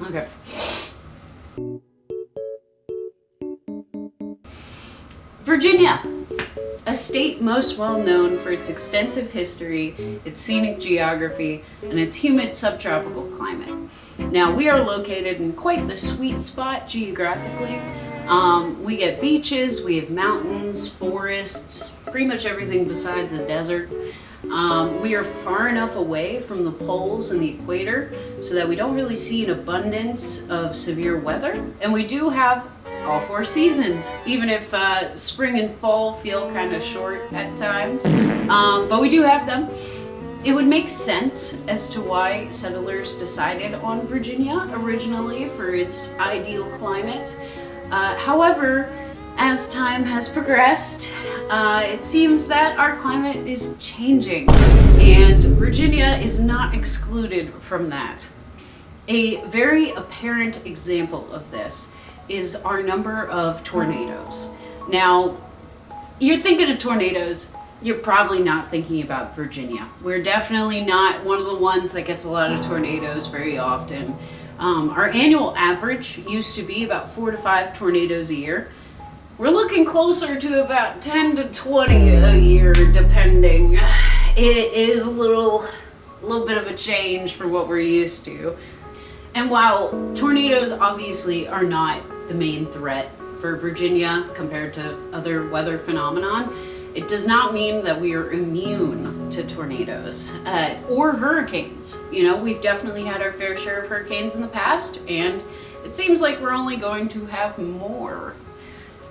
Okay. Virginia, a state most well known for its extensive history, its scenic geography, and its humid subtropical climate. Now, we are located in quite the sweet spot geographically. We get beaches, we have mountains, forests, pretty much everything besides a desert. We are far enough away from the poles and the equator so that we don't really see an abundance of severe weather. And we do have all 4 seasons, even if spring and fall feel kind of short at times. But we do have them. It would make sense as to why settlers decided on Virginia originally for its ideal climate. However, as time has progressed, it seems that our climate is changing, and Virginia is not excluded from that. A very apparent example of this is our number of tornadoes. Now, you're thinking of tornadoes, you're probably not thinking about Virginia. We're definitely not one of the ones that gets a lot of tornadoes very often. Our annual average used to be about 4 to 5 tornadoes a year. We're looking closer to about 10 to 20 a year, depending. It is a little bit of a change from what we're used to. And while tornadoes obviously are not the main threat for Virginia compared to other weather phenomenon, it does not mean that we are immune to tornadoes or hurricanes. You know, we've definitely had our fair share of hurricanes in the past, and it seems like we're only going to have more.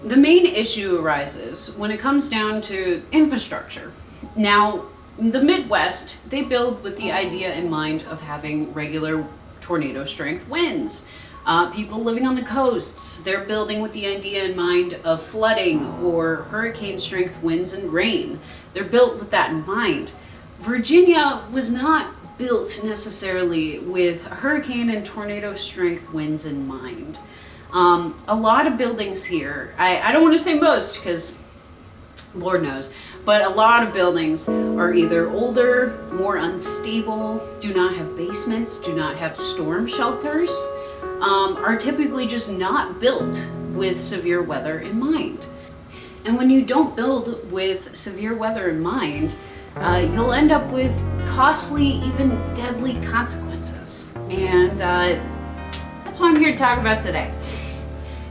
The main issue arises when it comes down to infrastructure. Now, the Midwest, they build with the idea in mind of having regular tornado strength winds. People living on the coasts, they're building with the idea in mind of flooding or hurricane strength winds and rain. They're built with that in mind. Virginia was not built necessarily with hurricane and tornado strength winds in mind. A lot of buildings here, I don't want to say most because Lord knows, but a lot of buildings are either older, more unstable, do not have basements, do not have storm shelters, are typically just not built with severe weather in mind. And when you don't build with severe weather in mind, you'll end up with costly, even deadly consequences. And that's what I'm here to talk about today.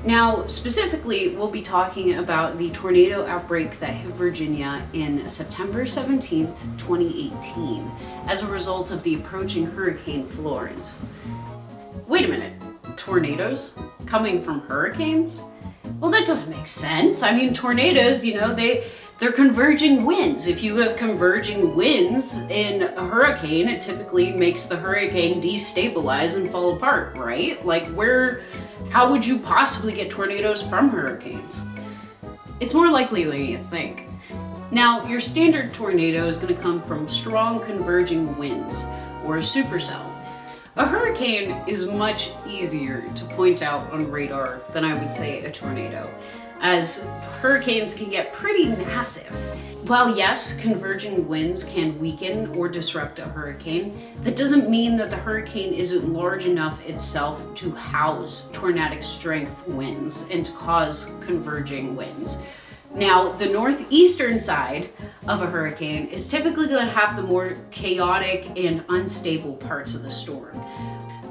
Now, specifically, we'll be talking about the tornado outbreak that hit Virginia in September 17th, 2018, as a result of the approaching Hurricane Florence. Wait a minute, tornadoes coming from hurricanes? Well, that doesn't make sense. I mean, tornadoes, you know, they're converging winds. If you have converging winds in a hurricane, it typically makes the hurricane destabilize and fall apart, right? Like, how would you possibly get tornadoes from hurricanes? It's more likely than you think. Now, your standard tornado is going to come from strong converging winds, or a supercell. A hurricane is much easier to point out on radar than I would say a tornado, as hurricanes can get pretty massive. While yes, converging winds can weaken or disrupt a hurricane, that doesn't mean that the hurricane isn't large enough itself to house tornadic strength winds and to cause converging winds. Now, the northeastern side of a hurricane is typically going to have the more chaotic and unstable parts of the storm.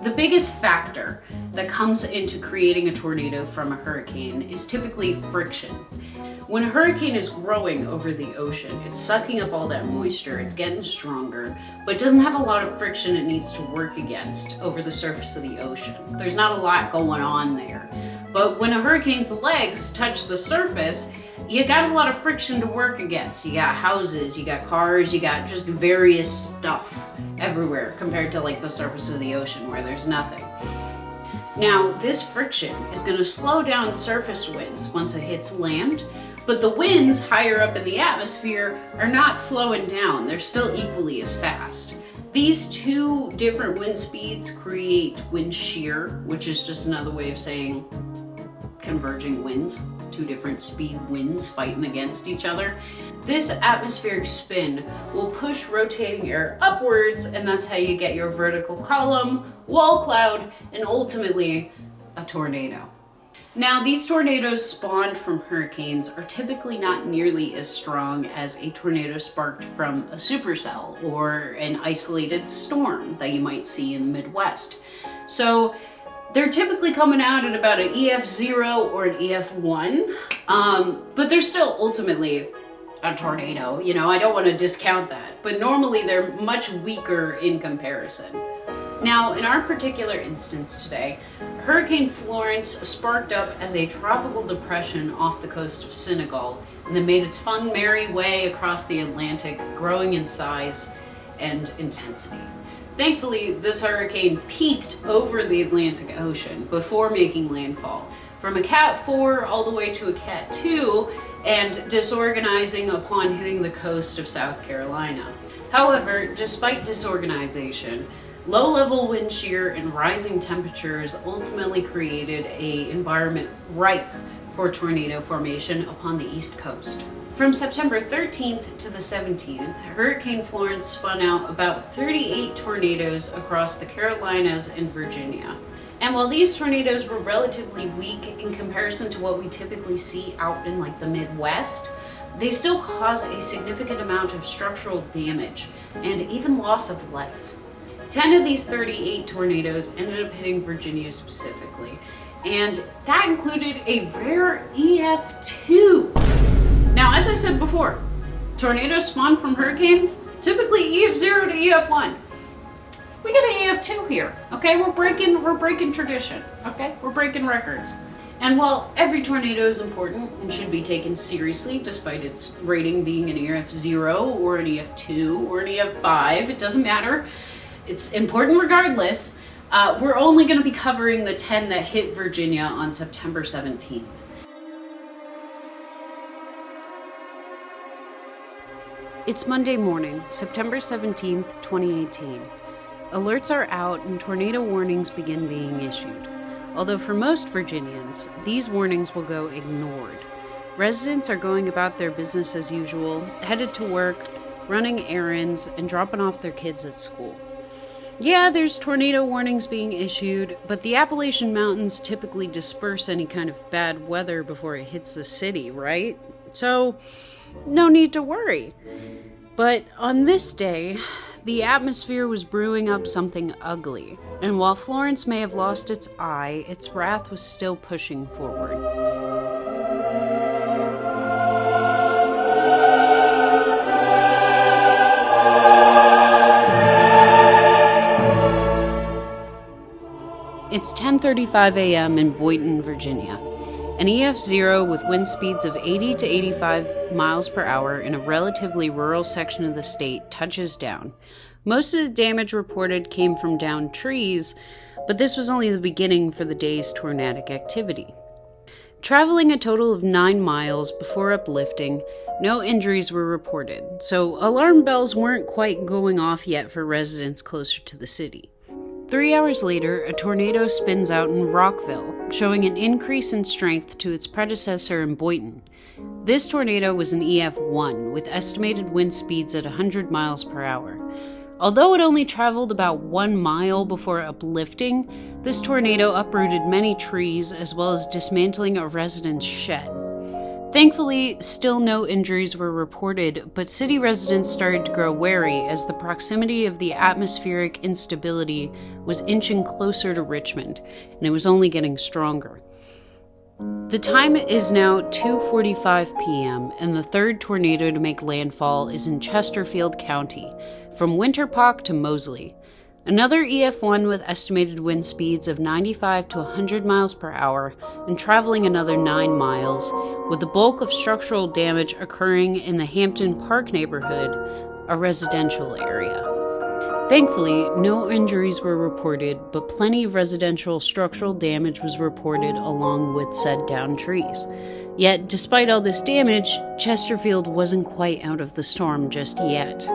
The biggest factor that comes into creating a tornado from a hurricane is typically friction. When a hurricane is growing over the ocean, it's sucking up all that moisture, it's getting stronger, but it doesn't have a lot of friction it needs to work against over the surface of the ocean. There's not a lot going on there. But when a hurricane's legs touch the surface, you got a lot of friction to work against. You got houses, you got cars, you got just various stuff everywhere compared to like the surface of the ocean where there's nothing. Now, this friction is going to slow down surface winds once it hits land, but the winds higher up in the atmosphere are not slowing down. They're still equally as fast. These two different wind speeds create wind shear, which is just another way of saying converging winds. Two different speed winds fighting against each other. This atmospheric spin will push rotating air upwards, and that's how you get your vertical column, wall cloud, and ultimately a tornado. Now, these tornadoes spawned from hurricanes are typically not nearly as strong as a tornado sparked from a supercell or an isolated storm that you might see in the Midwest. So they're typically coming out at about an EF0 or an EF1, but they're still ultimately a tornado. You know, I don't want to discount that, but normally they're much weaker in comparison. Now, in our particular instance today, Hurricane Florence sparked up as a tropical depression off the coast of Senegal and then made its fun, merry way across the Atlantic, growing in size and intensity. Thankfully, this hurricane peaked over the Atlantic Ocean before making landfall, from a Cat 4 all the way to a Cat 2, and disorganizing upon hitting the coast of South Carolina. However, despite disorganization, low-level wind shear and rising temperatures ultimately created an environment ripe for tornado formation upon the East Coast. From September 13th to the 17th, Hurricane Florence spun out about 38 tornadoes across the Carolinas and Virginia. And while these tornadoes were relatively weak in comparison to what we typically see out in like the Midwest, they still caused a significant amount of structural damage and even loss of life. 10 of these 38 tornadoes ended up hitting Virginia specifically, and that included a rare EF2. Now, as I said before, tornadoes spawn from hurricanes, typically EF0 to EF1. We got an EF2 here, okay? We're breaking tradition, okay? We're breaking records. And while every tornado is important and should be taken seriously, despite its rating being an EF0 or an EF2 or an EF5, it doesn't matter. It's important regardless. We're only going to be covering the 10 that hit Virginia on September 17th. It's Monday morning, September 17th, 2018. Alerts are out and tornado warnings begin being issued. Although for most Virginians, these warnings will go ignored. Residents are going about their business as usual, headed to work, running errands, and dropping off their kids at school. Yeah, there's tornado warnings being issued, but the Appalachian Mountains typically disperse any kind of bad weather before it hits the city, right? So, no need to worry. But on this day, the atmosphere was brewing up something ugly, and while Florence may have lost its eye, its wrath was still pushing forward. It's 10:35 a.m. in Boynton, Virginia. An EF0 with wind speeds of 80 to 85 miles per hour in a relatively rural section of the state touches down. Most of the damage reported came from downed trees, but this was only the beginning for the day's tornadic activity. Traveling a total of 9 miles before uplifting, no injuries were reported, so alarm bells weren't quite going off yet for residents closer to the city. 3 hours later, a tornado spins out in Rockville, showing an increase in strength to its predecessor in Boynton. This tornado was an EF1, with estimated wind speeds at 100 miles per hour. Although it only traveled about 1 mile before uplifting, this tornado uprooted many trees as well as dismantling a resident's shed. Thankfully, still no injuries were reported, but city residents started to grow wary as the proximity of the atmospheric instability was inching closer to Richmond, and it was only getting stronger. The time is now 2:45 p.m., and the third tornado to make landfall is in Chesterfield County, from Winterpock to Moseley. Another EF1 with estimated wind speeds of 95 to 100 miles per hour and traveling another 9 miles, with the bulk of structural damage occurring in the Hampton Park neighborhood, a residential area. Thankfully, no injuries were reported, but plenty of residential structural damage was reported along with said downed trees. Yet, despite all this damage, Chesterfield wasn't quite out of the storm just yet.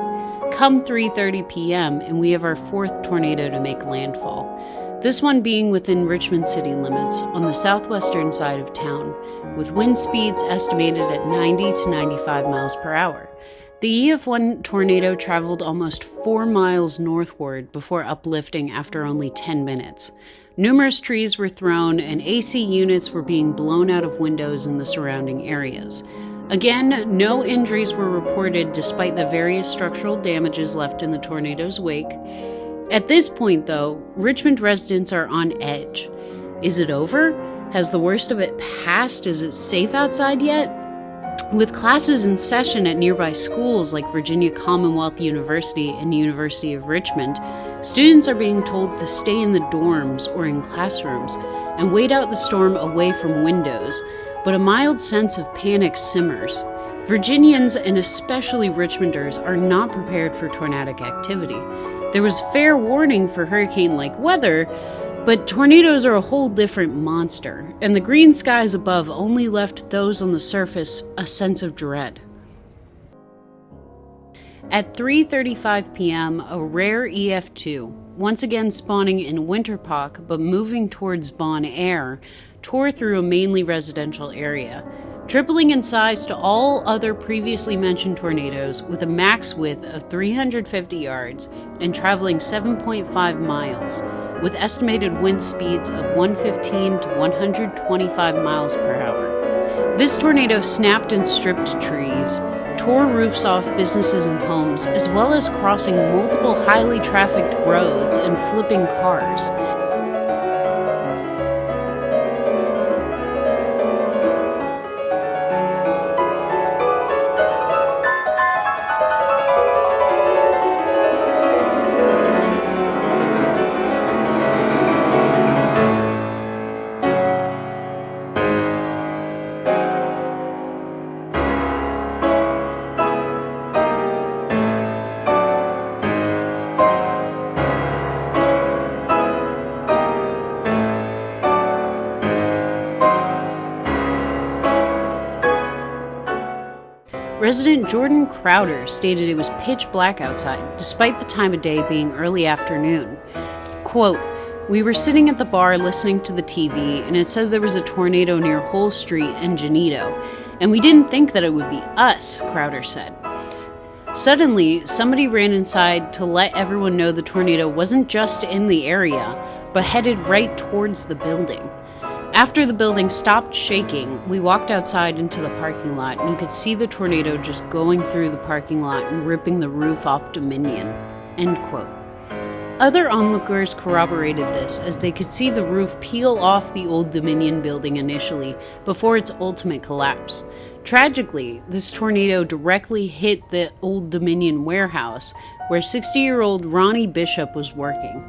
Come 3:30 p.m., and we have our fourth tornado to make landfall. This one being within Richmond city limits on the southwestern side of town, with wind speeds estimated at 90 to 95 miles per hour. The EF1 tornado traveled almost 4 miles northward before uplifting after only 10 minutes. Numerous trees were thrown, and AC units were being blown out of windows in the surrounding areas. Again, no injuries were reported despite the various structural damages left in the tornado's wake. At this point, though, Richmond residents are on edge. Is it over? Has the worst of it passed? Is it safe outside yet? With classes in session at nearby schools like Virginia Commonwealth University and University of Richmond, students are being told to stay in the dorms or in classrooms and wait out the storm away from windows, but a mild sense of panic simmers. Virginians, and especially Richmonders, are not prepared for tornadic activity. There was fair warning for hurricane-like weather, but tornadoes are a whole different monster, and the green skies above only left those on the surface a sense of dread. At 3:35 p.m., a rare EF2, once again spawning in Winterpock but moving towards Bon Air, tore through a mainly residential area, tripling in size to all other previously mentioned tornadoes with a max width of 350 yards and traveling 7.5 miles, with estimated wind speeds of 115 to 125 miles per hour. This tornado snapped and stripped trees, tore roofs off businesses and homes, as well as crossing multiple highly trafficked roads and flipping cars. Resident Jordan Crowder stated it was pitch black outside, despite the time of day being early afternoon. Quote, "We were sitting at the bar listening to the TV, and it said there was a tornado near Hull Street and Genito, and we didn't think that it would be us," Crowder said. Suddenly, somebody ran inside to let everyone know the tornado wasn't just in the area, but headed right towards the building. After the building stopped shaking, we walked outside into the parking lot, and you could see the tornado just going through the parking lot and ripping the roof off Dominion. End quote. Other onlookers corroborated this, as they could see the roof peel off the old Dominion building initially, before its ultimate collapse. Tragically, this tornado directly hit the old Dominion warehouse, where 60-year-old Ronnie Bishop was working.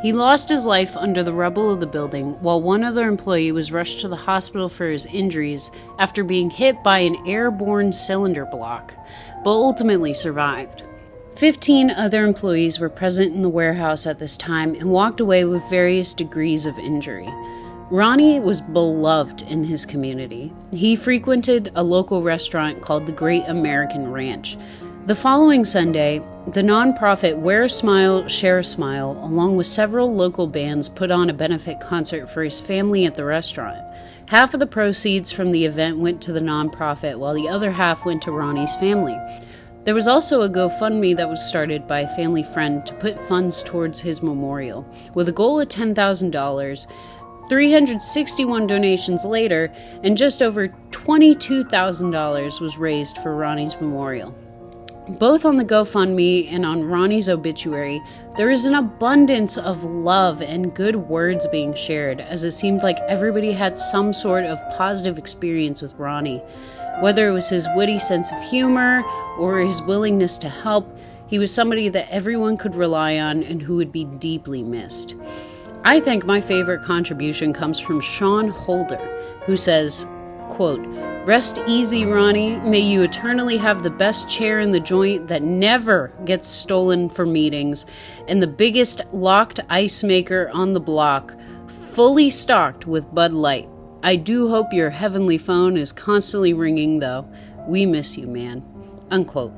He lost his life under the rubble of the building, while one other employee was rushed to the hospital for his injuries after being hit by an airborne cylinder block, but ultimately survived. 15 other employees were present in the warehouse at this time and walked away with various degrees of injury. Ronnie was beloved in his community. He frequented a local restaurant called the Great American Ranch. The following Sunday, the nonprofit Wear a Smile, Share a Smile, along with several local bands, put on a benefit concert for his family at the restaurant. Half of the proceeds from the event went to the nonprofit, while the other half went to Ronnie's family. There was also a GoFundMe that was started by a family friend to put funds towards his memorial, with a goal of $10,000, 361 donations later, and just over $22,000 was raised for Ronnie's memorial. Both on the GoFundMe and on Ronnie's obituary, there is an abundance of love and good words being shared, as it seemed like everybody had some sort of positive experience with Ronnie. Whether it was his witty sense of humor or his willingness to help, he was somebody that everyone could rely on and who would be deeply missed. I think my favorite contribution comes from Sean Holder, who says, quote, "Rest easy, Ronnie. May you eternally have the best chair in the joint that never gets stolen for meetings, and the biggest locked ice maker on the block, fully stocked with Bud Light. I do hope your heavenly phone is constantly ringing, though. We miss you, man." Unquote.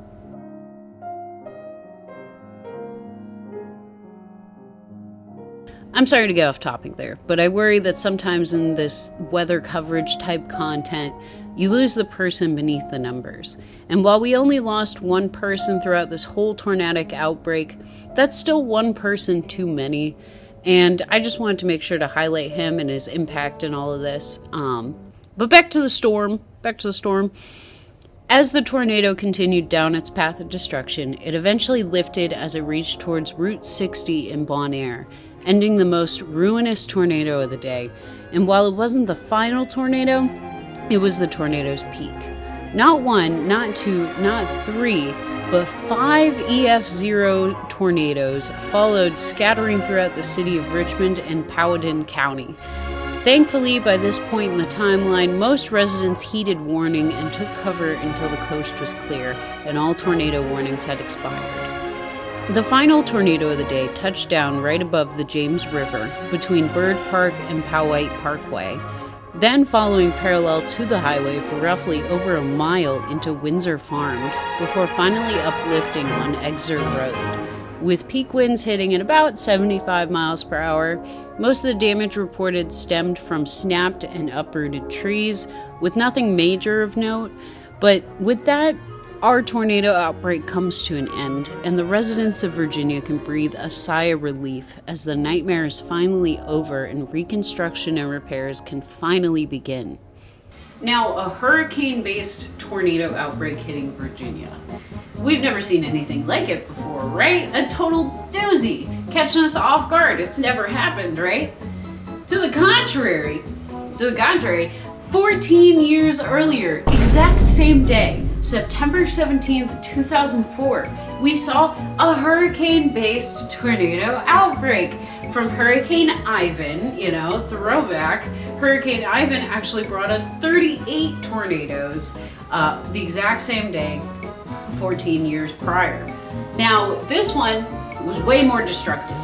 I'm sorry to get off topic there, but I worry that sometimes in this weather coverage type content, you lose the person beneath the numbers. And while we only lost one person throughout this whole tornadic outbreak, that's still one person too many. And I just wanted to make sure to highlight him and his impact in all of this. But back to the storm. As the tornado continued down its path of destruction, it eventually lifted as it reached towards Route 60 in Bon Air, ending the most ruinous tornado of the day. And while it wasn't the final tornado, it was the tornado's peak. Not one, not two, not three, but 5 EF0 tornadoes followed, scattering throughout the city of Richmond and Powhatan County. Thankfully, by this point in the timeline, most residents heeded warning and took cover until the coast was clear and all tornado warnings had expired. The final tornado of the day touched down right above the James River between Bird Park and Powhite Parkway, then following parallel to the highway for roughly over a mile into Windsor Farms before finally uplifting on Exeter Road. With peak winds hitting at about 75 miles per hour, most of the damage reported stemmed from snapped and uprooted trees, with nothing major of note. But with that, our tornado outbreak comes to an end, and the residents of Virginia can breathe a sigh of relief as the nightmare is finally over and reconstruction and repairs can finally begin. Now, a hurricane-based tornado outbreak hitting Virginia. We've never seen anything like it before, right? A total doozy, catching us off guard. It's never happened, right? To the contrary, 14 years earlier, exact same day, September 17th, 2004, we saw a hurricane-based tornado outbreak from Hurricane Ivan, throwback. Hurricane Ivan actually brought us 38 tornadoes the exact same day, 14 years prior. Now, this one was way more destructive,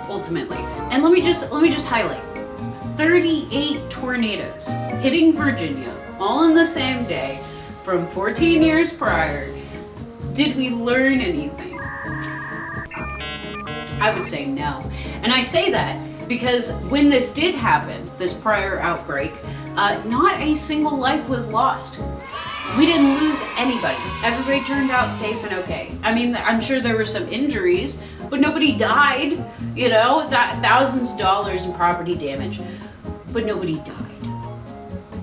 ultimately. And let me just highlight, 38 tornadoes hitting Virginia, all in the same day, from 14 years prior. Did we learn anything? I would say no. And I say that because when this did happen, this prior outbreak, not a single life was lost. We didn't lose anybody. Everybody turned out safe and okay. I mean, I'm sure there were some injuries, but nobody died, thousands of dollars in property damage, but nobody died.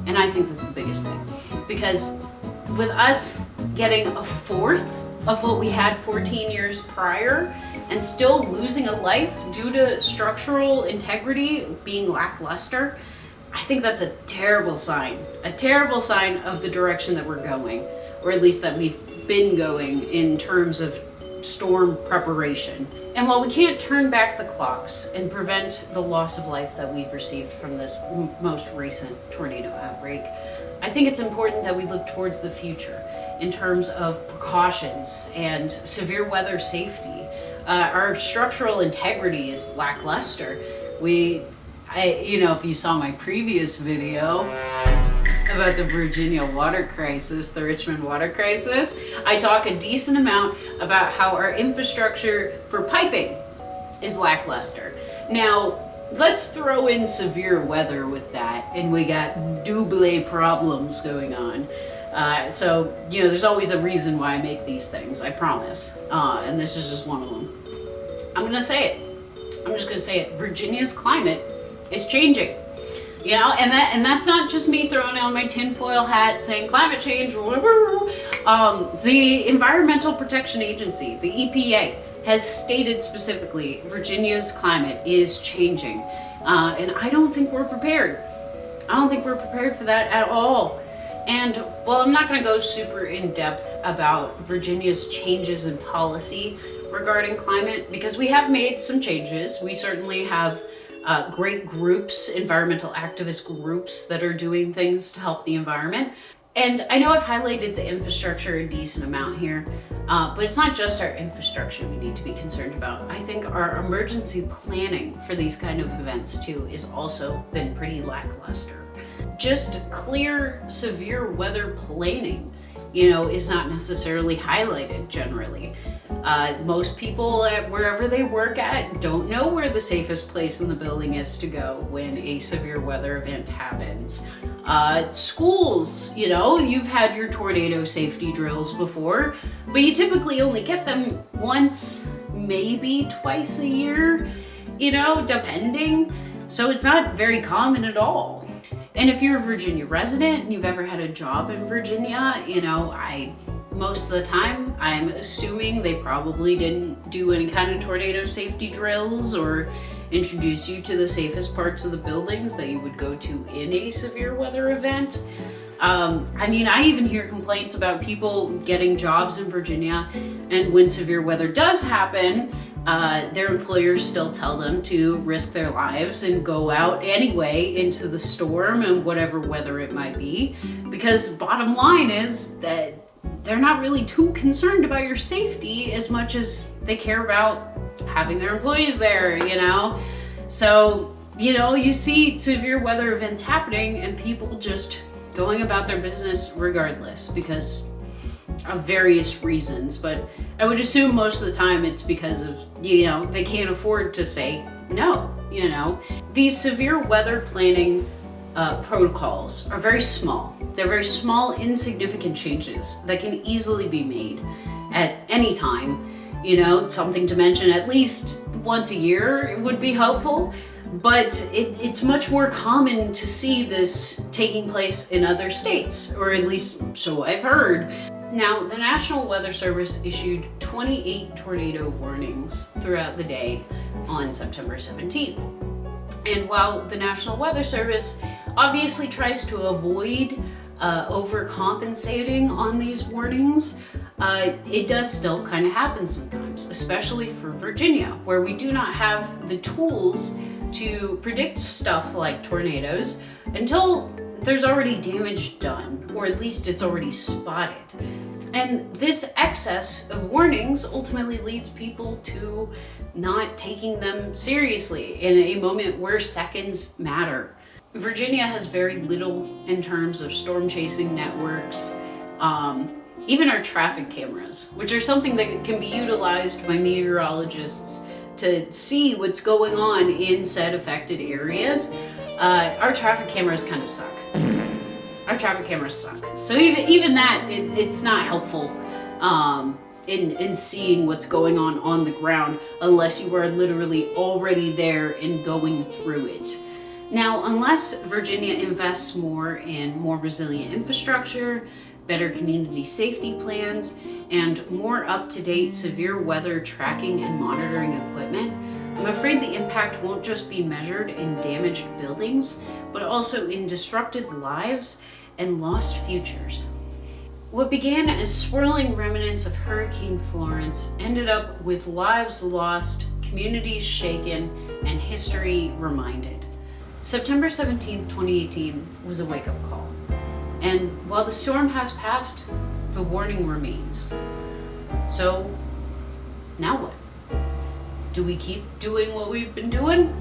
And I think that's the biggest thing, because with us getting a fourth of what we had 14 years prior and still losing a life due to structural integrity being lackluster, I think that's a terrible sign of the direction that we're going, or at least that we've been going in terms of storm preparation. And while we can't turn back the clocks and prevent the loss of life that we've received from this most recent tornado outbreak, I think it's important that we look towards the future in terms of precautions and severe weather safety. Our structural integrity is lackluster. If you saw my previous video about the Virginia water crisis, the Richmond water crisis, I talk a decent amount about how our infrastructure for piping is lackluster. Now, let's throw in severe weather with that, and we got double problems going on. So there's always a reason why I make these things, I promise. And this is just one of them. I'm just gonna say it. Virginia's climate is changing. And that's not just me throwing on my tinfoil hat saying climate change. The Environmental Protection Agency, the EPA, has stated specifically Virginia's climate is changing. And I don't think we're prepared. I don't think we're prepared for that at all. And while I'm not going to go super in depth about Virginia's changes in policy regarding climate, because we have made some changes. We certainly have great groups, environmental activist groups that are doing things to help the environment. And I know I've highlighted the infrastructure a decent amount here, but it's not just our infrastructure we need to be concerned about. I think our emergency planning for these kind of events too is also been pretty lackluster. Just clear severe weather planning is not necessarily highlighted generally. Most people at wherever they work at don't know where the safest place in the building is to go when a severe weather event happens. Schools, you've had your tornado safety drills before, but you typically only get them once, maybe twice a year, depending. So it's not very common at all. And if you're a Virginia resident and you've ever had a job in Virginia, most of the time, I'm assuming they probably didn't do any kind of tornado safety drills or introduce you to the safest parts of the buildings that you would go to in a severe weather event. I even hear complaints about people getting jobs in Virginia, and when severe weather does happen, their employers still tell them to risk their lives and go out anyway into the storm and whatever weather it might be, because bottom line is that they're not really too concerned about your safety as much as they care about having their employees there, So, you see severe weather events happening and people just going about their business regardless because of various reasons. But I would assume most of the time it's because of, they can't afford to say no, These severe weather planning protocols are very small. They're very small, insignificant changes that can easily be made at any time. Something to mention at least once a year would be helpful, but it's much more common to see this taking place in other states, or at least so I've heard. Now, the National Weather Service issued 28 tornado warnings throughout the day on September 17th. And while the National Weather Service obviously tries to avoid overcompensating on these warnings, it does still kind of happen sometimes, especially for Virginia, where we do not have the tools to predict stuff like tornadoes until there's already damage done, or at least it's already spotted. And this excess of warnings ultimately leads people to not taking them seriously in a moment where seconds matter. Virginia has very little in terms of storm chasing networks, even our traffic cameras, which are something that can be utilized by meteorologists to see what's going on in said affected areas. Our traffic cameras kind of suck. Our traffic cameras suck. So even that, it's not helpful in seeing what's going on the ground unless you are literally already there and going through it. Now, unless Virginia invests more in more resilient infrastructure, better community safety plans, and more up-to-date severe weather tracking and monitoring equipment, I'm afraid the impact won't just be measured in damaged buildings, but also in disrupted lives and lost futures. What began as swirling remnants of Hurricane Florence ended up with lives lost, communities shaken, and history reminded. September 17, 2018 was a wake-up call. And while the storm has passed, the warning remains. So, now what? Do we keep doing what we've been doing?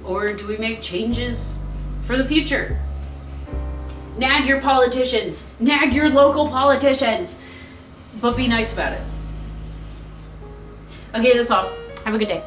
Or do we make changes for the future? Nag your politicians. Nag your local politicians. But be nice about it. Okay, that's all. Have a good day.